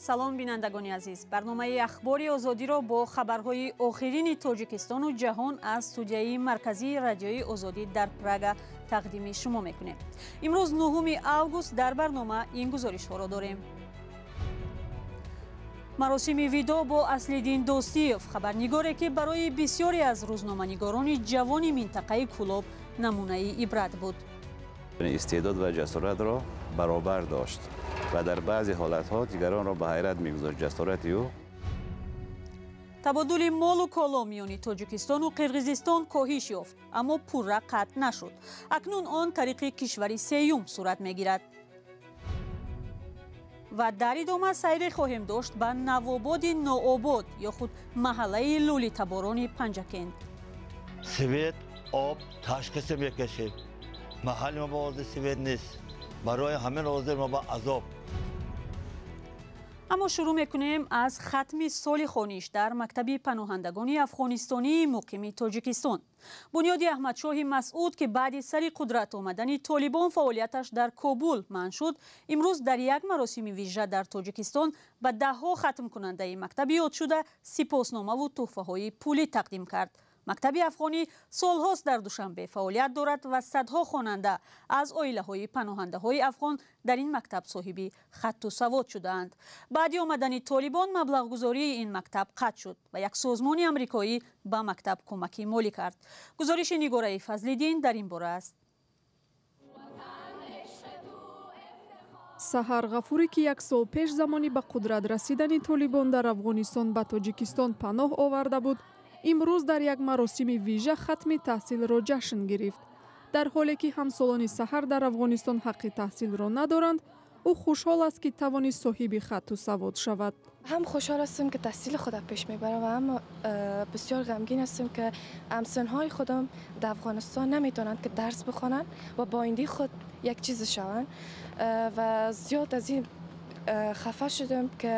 салом бинандагони азиз, барномаи ахбори озодиро бо хабарҳои охирини тоҷикистону ҷаҳон аз студияи марказии радиои озодӣ дар Прага тақдими шумо мекунем. имрӯз 9 август дар барнома ин гузоришҳоро дорем. маросими видо бо Аслиддин Достиев, хабарнигоре ки барои бисёре аз рӯзноманигорони ҷавони минтақаи Кӯлоб намунаи ибрат буд. истеъдод ва ҷасоратро баробар дошт ва дар баъзе ҳолатҳо дигаронро ба ҳайрат мегузошт. ҷасорати ӯ табодули молу коло миёни Тоҷикистону Қирғизистон коҳиш ёфт, аммо пурра қатъ нашуд. акнун он тариқи кишвари сеюм сурат мегирад. ва дар идома сайре хоҳем дошт ба Навободи нообод ё худ маҳаллаи лӯлитаборони Панҷакент. Свет, об, ташхиси мекашем. Маҳалли мо ба ози свет нест. барои ҳамин ҳозир мо ба азоб. аммо шурӯъ мекунем аз хатми соли хониш дар мактаби паноҳандагони афғонистонии муқими Тоҷикистон. бунёди Аҳмадшоҳи Масъуд ки баъди сари қудрат омадани Толибон фаъолияташ дар Кобул манъ шуд, имрӯз дар як маросими вижа дар Тоҷикистон ба даҳҳо хатмкунандаи мактаби ёдшуда сипосномаву тӯҳфаҳои пулӣ тақдим кард. мактаби афғонӣ солҳост дар Душанбе фаъолият дорад ва садҳо хонанда аз оилаҳои паноҳандаҳои афғон дар ин мактаб соҳиби хатту савод шудаанд. баъди омадани Толибон маблағгузории ин мактаб қатъ шуд ва як созмони амрикоӣ ба мактаб кӯмаки молӣ кард. гузориши Нигораи Фазлиддин дар ин бора аст. Саҳар Ғафурӣ ки як сол пеш замони ба қудрат расидани Толибон дар Афғонистон ба Тоҷикистон паноҳ оварда буд, имрӯз дар як маросими вижа хатми таҳсилро ҷашн гирифт. дар ҳоле ки ҳамсолони Саҳар дар Афғонистон ҳаққи таҳсилро надоранд, ӯ хушҳол аст ки тавонист соҳиби хатту савод шавад. ҳам хушҳол ҳастам ки таҳсили худам пеш мебарам ва ҳам бисёр ғамгин ҳастам ки ҳамсинҳои худам дар Афғонистон наметавонанд ки дарс бихонанд ва бо оиндаи худ як чиз шаванд ва зиёд аз ин хафа шудам ки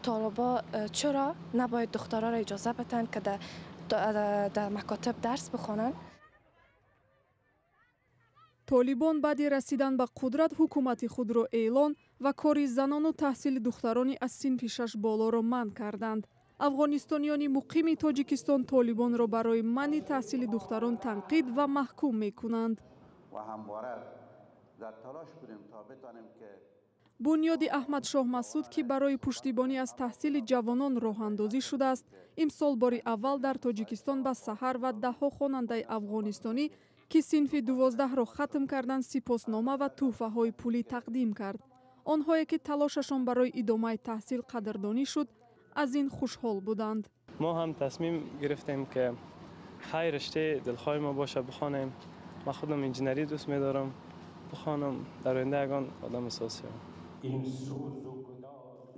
толибо чаро набояд духтароро иҷоза батанд ки дар макотиб дарс бихонанд. Толибон баъди расидан ба қудрат ҳукумати худро эълон ва кори занону таҳсили духтарони аз синфи 6 болоро манъ карданд. афғонистонёни муқими Тоҷикистон Толибонро барои манъи таҳсили духтарон танқид ва маҳкум мекунанд. бунёди Аҳмадшоҳ Масъуд ки барои пуштибонӣ аз таҳсили ҷавонон роҳандозӣ шудааст, имсол бори аввал дар Тоҷикистон ба Саҳар ва даҳҳо хонандаи афғонистонӣ ки синфи 12-ро хатм карданд сипоснома ва тӯҳфаҳои пулӣ тақдим кард. онҳое ки талошашон барои идомаи таҳсил қадрдонӣ шуд, аз ин хушҳол буданд. мо ҳам тасмим гирифтем ки ҳай риштаи дилхоҳи мо боша бихонем. ман худам инҷинерӣ дӯст медорам, бихонам дар оянда ягон одами соз шавам.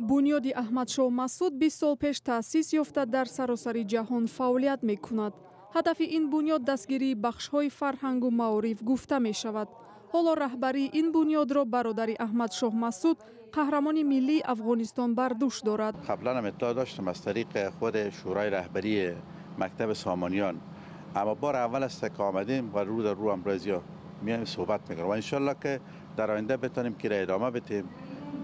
бунёди Аҳмадшоҳ Масъуд 20 сол пеш таъсис ёфта дар саросари ҷаҳон фаъолият мекунад. ҳадафи ин бунёд дастгирии бахшҳои фарҳангу маориф гуфта мешавад. ҳоло раҳбарии ин бунёдро бародари Аҳмадшоҳ Масъуд қаҳрамони миллии Афғонистон бар дӯш дорад. قبلا هم اطلاع داشتم از طریق خود شورای رهبری مکتب سامانیان، اما بار اول است که آمدیم و رو در رو امروزیا میایم صحبت میکنیم و انشالله که در آینده بتونیم که را ادامه بدیم،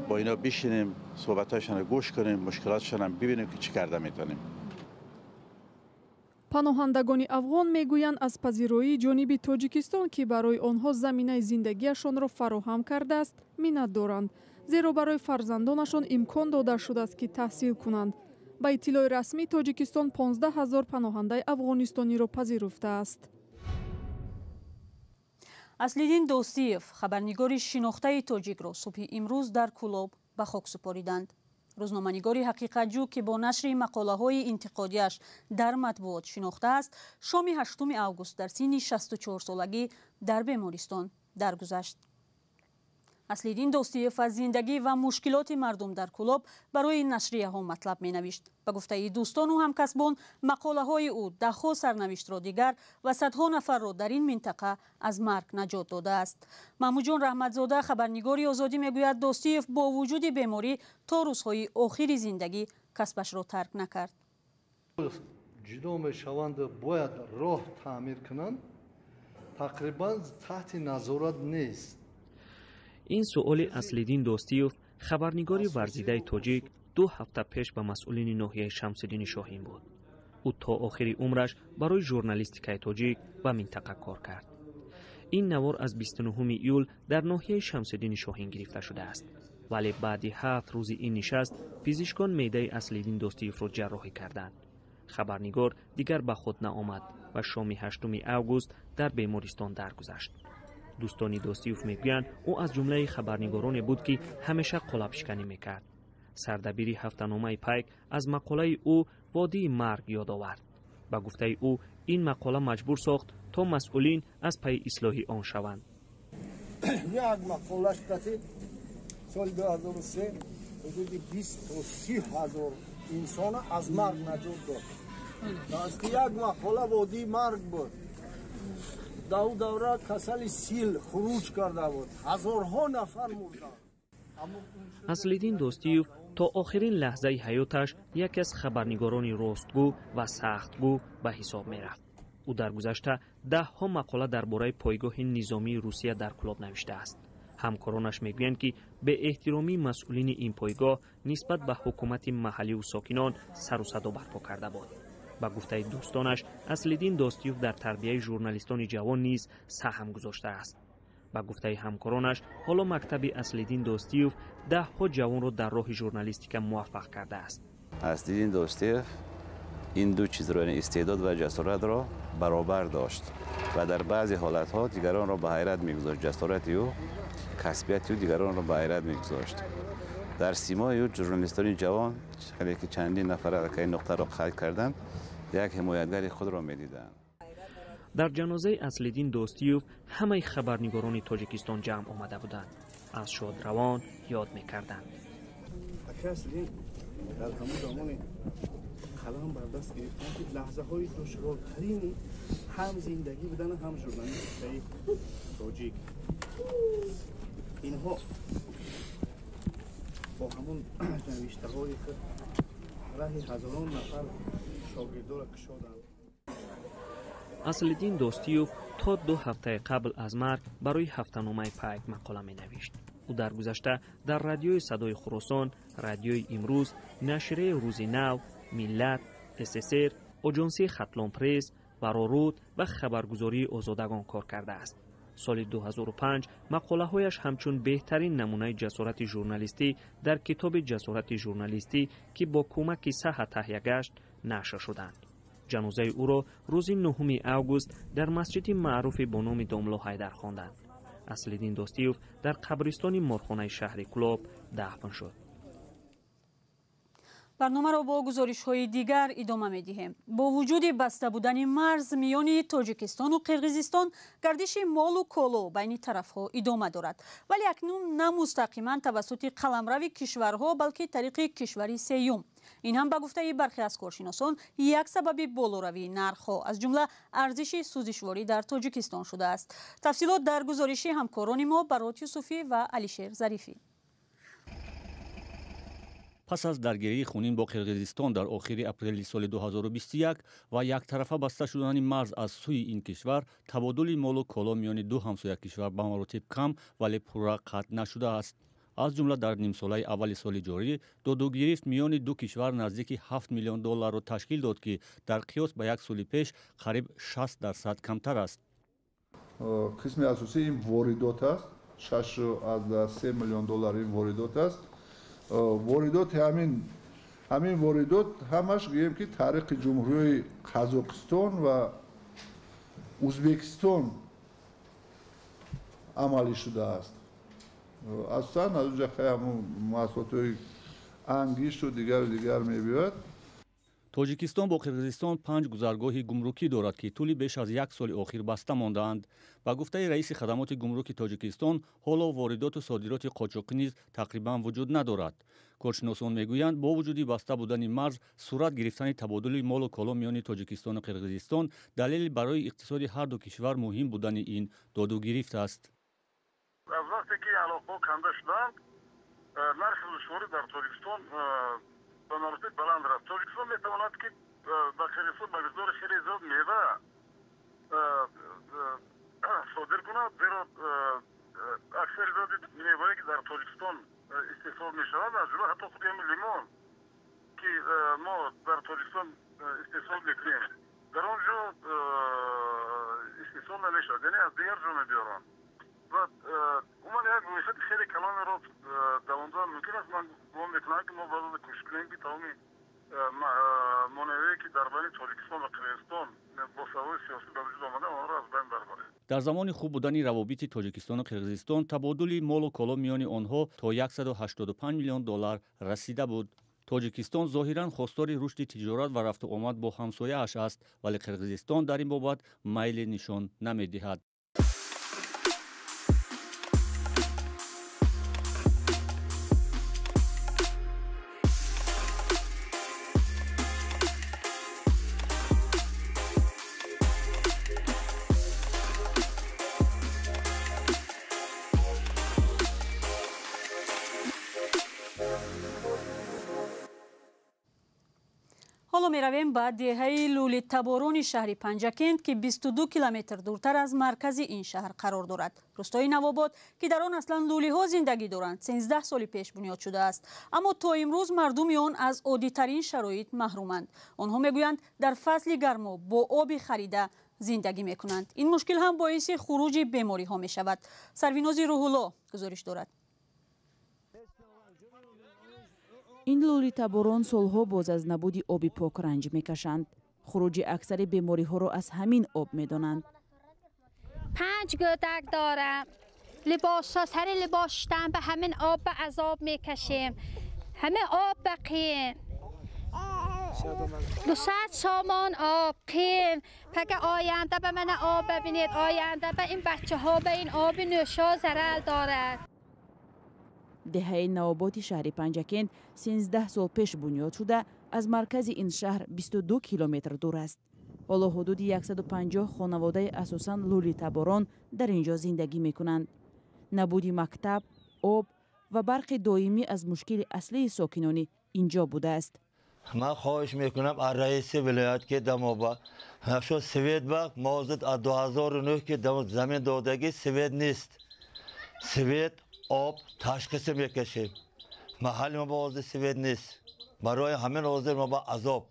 با اینا بشینیم صحبتاشون رو گوش کنیم، مشکلاتشون هم ببینیم که چی کرده میتونیم. паноҳандагони афғон мегӯянд аз пазироии ҷониби Тоҷикистон ки барои онҳо заминаи зиндагиашонро фароҳам кардааст миннат доранд, зеро барои фарзандонашон имкон дода шудааст ки таҳсил кунанд. ба иттилои расмӣ Тоҷикистон 15 000 паноҳандаи афғонистониро пазируфтааст. Аслиддин Достиев, хабарнигори шинохтаи тоҷикро субҳи имрӯз дар Кӯлоб ба хок супориданд. рӯзноманигори ҳақиқатҷӯ ки бо нашри мақолаҳои интиқодияш дар матбуот шинохтааст, шоми 8 август дар синни 64-солагӣ дар бемористон даргузашт. Аслиддин Достиев аз зиндагӣ ва мушкилоти мардум дар Кӯлоб барои нашрияҳо матлаб менавишт. ба гуфтаи дӯстону ҳамкасбон, мақолаҳои ӯ даҳҳо сарнавиштро дигар ва садҳо нафарро дар ин минтақа аз марг наҷот додааст. Маҳмудҷон Раҳматзода, хабарнигори Озодӣ, мегӯяд Достиев бо вуҷуди беморӣ то рӯзҳои охири зиндагӣ касбашро тарк накард. ҷудо мешаванд, бояд роҳ таъмир кунанд, тақрибан таҳти назорат нест. ин суоли Аслиддин Достиев, хабарнигори варзидаи тоҷик, 2 ҳафта пеш ба масъулини ноҳияи Шамсиддини Шоҳин буд. ӯ то охири умраш барои журналистикаи тоҷик ба минтақа кор кард. ин навор аз 29 июл дар ноҳияи Шамсиддини Шоҳин гирифта шудааст. вале баъди 7 рӯзи ин нишаст пизишкон меъдаи Аслиддин Достиевро ҷарроҳӣ карданд. хабарнигор дигар ба худ наомад ва шоми 8 август дар бемористон даргузашт. дӯстони Достиев мегӯянд ӯ аз ҷумлаи хабарнигороне буд ки ҳамеша қолабшиканӣ мекард. сардабири ҳафтаномаи Пайк аз мақолаи ӯ водии марг ёд овард. ба гуфтаи ӯ ин мақола маҷбур сохт то масъулин аз паи ислоҳи он шаванд. як мақолаш кати соли 2003 ҳудуди 20 та 30 ҳазор инсона аз марг наҷот дод. ки як мақола водии марг буд. дар ӯ давра касали сил хуруҷ карда буд. ҳазорҳо нафар мурданд. Аслиддин Достиев то охирин лаҳзаи ҳаёташ яке аз хабарнигорони ростгӯ ва сахтгӯ ба ҳисоб мерафт. ӯ дар гузашта даҳҳо мақола дар бораи пойгоҳи низомии Русия дар Кулоб навиштааст. ҳамкоронаш мегӯянд ки беэҳтиромии масъулини ин пойгоҳ нисбат ба ҳукумати маҳаллию сокинон сару садо барпо карда буд. ба гуфтаи дӯстонаш Аслиддин Достиев дар тарбияи журналистони ҷавон низ саҳм гузоштааст. ба гуфтаи ҳамкоронаш ҳоло мактаби Аслиддин Достиев даҳҳо ҷавонро дар роҳи журналистика муваффақ кардааст. Аслиддин Достиев ин ду чизро, яъне истеъдод ва ҷасоратро баробар дошт ва дар баъзе ҳолатҳо дигаронро ба ҳайрат мегузошт. ҷасорати ӯ, касбияти ӯ дигаронро ба ҳайрат мегузошт. дар симои ӯ журналистони ҷавон хеле ки чандин нафар аллакай нуқтаро қалб карданд, як ҳимоятгари худро медиданд. дар ҷанозаи Аслиддин Достиев ҳамаи хабарнигорони Тоҷикистон ҷамъ омада буданд. аз шодравон ёд мекарданд. дар ҳамон замоне қалам бар даст гирифтан ки лаҳзаҳои душвортарини ҳам зиндагӣ будани ҳам журналистикаи тоҷик. инҳо бо ҳамон навиштаҳои худ раҳи ҳазорон нафар шогирдоро кушоданд. Аслиддин Достиев то 2 ҳафтаи қабл аз марг барои ҳафтаномаи Пайк мақола менавишт. ӯ дар гузашта дар радиои Садои Хуросон, радиои Имрӯз, нашрияи Рӯзи Нав, Миллат, ССР, оҷонсии Хатлон пресс, Бароруд ва хабаргузории Озодагон кор кардааст. соли 2005 мақолаҳояш ҳамчун беҳтарин намунаи ҷасорати журналистӣ дар китоби ҷасорати журналистӣ ки бо кӯмаки Саҳа таҳия гашт нашр шуданд. ҷанозаи ӯро рӯзи 9 август дар масҷиди маъруфи бо номи Домло Ҳайдар хонданд. Аслиддин Достиев дар қабристони Морхонаи шаҳри Кулоб дафн шуд. барномаро бо гузоришҳои дигар идома медиҳем. бо вуҷуди баста будани марз миёни Тоҷикистону Қирғизистон гардиши молу коло байни тарафҳо идома дорад. вале акнун на мустақиман тавассути қаламрави кишварҳо, балки тариқи кишвари сеюм. ин ҳам ба гуфтаи бархе аз коршиносон як сабаби болоравии нархҳо аз ҷумла арзиши сӯзишворӣ дар Тоҷикистон шудааст. тафсилот дар гузориши ҳамкорони мо Барот Юсуфӣ ва Алишер Зарифӣ. пас аз даргирии хунин бо Қирғизистон дар охири апрели соли 2021 ва яктарафа баста шудани марз аз сӯи ин кишвар, табодули молу коло миёни ду ҳамсоя кишвар ба маротиб кам вале пурра қатъ нашудааст. аз ҷумла дар нимсолаи аввали соли ҷорӣ додугирифт миёни ду кишвар наздики $7 миллион ташкил дод ки дар қиёс ба як соли пеш қариб 60% камтар аст. қисми асосии ин воридот аст. $6.3 миллион ин воридот аст. воридоти ҳамин воридот ҳамаш гӯем ки тариқи ҷумҳурии Қазоқистон ва Узбекистон амалӣ шудааст. асосан аз уҷа ҳамун маҳсулотҳои ангишту дигар мебиёяд. Тоҷикистон бо Қирғизистон 5 гузаргоҳи гумрукӣ дорад ки тӯли беш аз як соли охир баста мондаанд. ба гуфтаи раиси хадамоти гумруки Тоҷикистон, ҳоло воридоту содироти қочоқӣ низ тақрибан вуҷуд надорад. коршиносон мегӯянд бо вуҷуди баста будани марз сурат гирифтани табодули молу коло миёни Тоҷикистону Қирғизистон далели барои иқтисоди ҳарду кишвар муҳим будани ин додугирифт аст. аз вақте ки алоқаҳо канда шуданд, нархи душворӣ дар Тоҷикистон ба маротиб баланд аст. Тоҷикистон метавонад ки ба Қирғизистон ба миқдори хеле зиёд мева содир кунад, зеро аксари зиёди мевае ки дар Тоҷикистон истеҳсол мешавад аз ҷумла ҳатто худи ҳамин лимон توجیکستان استحصال میکنیم در اونجا استحصال نمیشد، یعنی از دیگر جا میبیارن و اون یک رویت خیلی کلامی رو در اونجا ممکن است من گمان میکنم که ما باید کوشش کنیم که تمامی منابعی که در بین تاجیکستان و قرقیزستان با سوای سیاسی به وجود آمده آن را از بین ببریم. در زمان خوب بودن روابط تاجیکستان و قرقیزستان تبادل مال و کالا میان آنها تا 185 میلیون دلار رسیده بود. تاجیکستان ظاهرا خواستار رشد تجارت و رفت و آمد با همسایه اش است، ولی قرقیزستان در این بابت میل نشان نمیدهد. حالا می رویم به دهه لولیتابورون شهر پنجکند که 22 کیلومتر دورتر از مرکز این شهر قرار دارد. روستای نوآباد که در آن اصلا لولی ها زندگی دارند 13 سال پیش بنیاد شده است، اما تا امروز مردم آن از عادی ترین شرایط محرومند. آنها میگویند در فصل گرما با آب خریده زندگی می کنند. این مشکل هم باعث خروج بیماری ها می شود. سرویناز روح الله گزارش دارد. این لولیتابورون سالها باز از نبود آب پاک رنج میکشند. خروج اکثر بیماری ها را از همین آب میدانند. 5 گودک دارم. لباس ها سر لباس شدن به همین آب به عذاب میکشیم. همه آب بقیم. 200 سامان آب قیم. پک آینده به من آب ببینید، آینده به این بچه ها به این آب نوشا ضرر دارد. دهه نوآباد شهر پنجکند 13 سال پیش بنیاد شده از مرکز این شهر 22 کیلومتر دور است. حالا حدود 150 خانواده اساساً لولیتابورون در اینجا زندگی می کنند. نبود مکتب، آب و برق دائمی از مشکل اصلی ساکنان اینجا بوده است. من خواهش میکنم از رئیس ولایت که دموبا نشد سوید با موضوع از 2009 که زمین دادگی سوید نیست. سوید آب تشخیص میکشیم. محل ما با سوید نیست. برای همین حاضر ما با عذاب.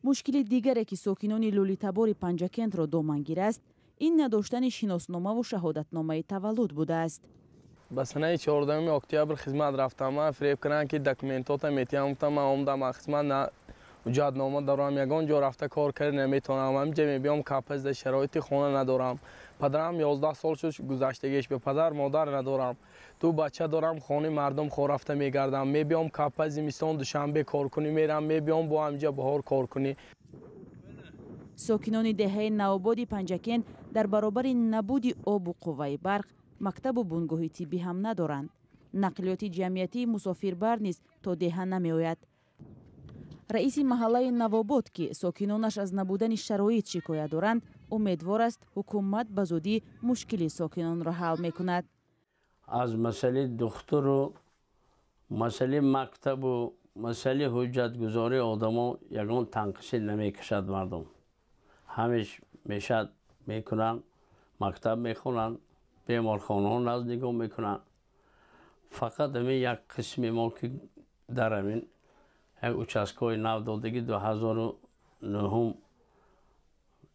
مشکل دیگری که ساکنان لولیتابور پنجکند را دامنگیر است، این نداشتن شناسنامه و شهادتنامه تولد بوده است. به سنه 14 اکتبر خدمت رفتم، فریب کردن که دکومنتات میتونم من اومدم خدمت جادنامه دارم، یگان جا رفته کار کرد نمیتونم. همینجا میبیام کاپز شرایط خونه ندارم. پدرم 11 سال شد گذشتگیش، به پدر مادر ندارم. 2 بچه دارم، خانه مردم خور رفته میگردم. میبیام کاپز میستان دوشنبه کار کنی میرم، میبیام با همینجا بهار کار کنی. ساکنان دهه نوآباد پنجکند در برابر نبود آب و قوه برق، مکتب و بنگاه طبی هم ندارند. نقلیات جمعیتی مسافربر نیز تا دهه نمی آید. رئیس محله نوآباد که ساکنانش از نبودن شرایط شکایت دارند، امیدوار است حکومت به زودی مشکل ساکنان را حل میکند. از مسئله دختر و مسئله مکتب و مسئله حجت گذاری آدما یگان تنقیصی نمیکشد. مردم همیش میشد میکنن، مکتب میخونن، بیمارخانه ها نزدیک میکنن. فقط همین یک قسم ما که در همین یک اچاسکای نو دادگی 2009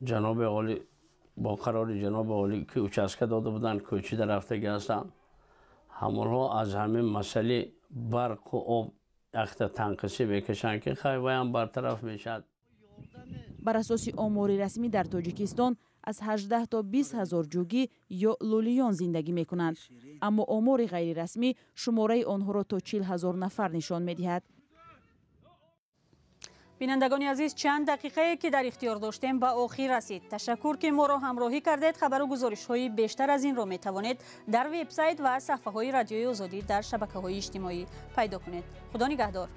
جناب عالی با قرار جناب عالی که اچاسکه داده بودن کوچی در رفتگی هستن، همونها از همین مسئله برق و آب اخت تنقیصی میکشن که خیلی هم برطرف میشد. بر اساس آمار رسمی در تاجیکستان از 18 تا 20 هزار جوگی یا لولیان زندگی می کنند، اما آمار غیر رسمی شماره آنها را تا 40 هزار نفر نشان می دهد. بینندگان عزیز، چند دقیقه که در اختیار داشتیم به آخر رسید. تشکر که ما را همراهی کردید. خبر و گزارش های بیشتر از این را می توانید در وبسایت و صفحه های رادیوی آزادی در شبکه های اجتماعی پیدا کنید. خدا نگهدار.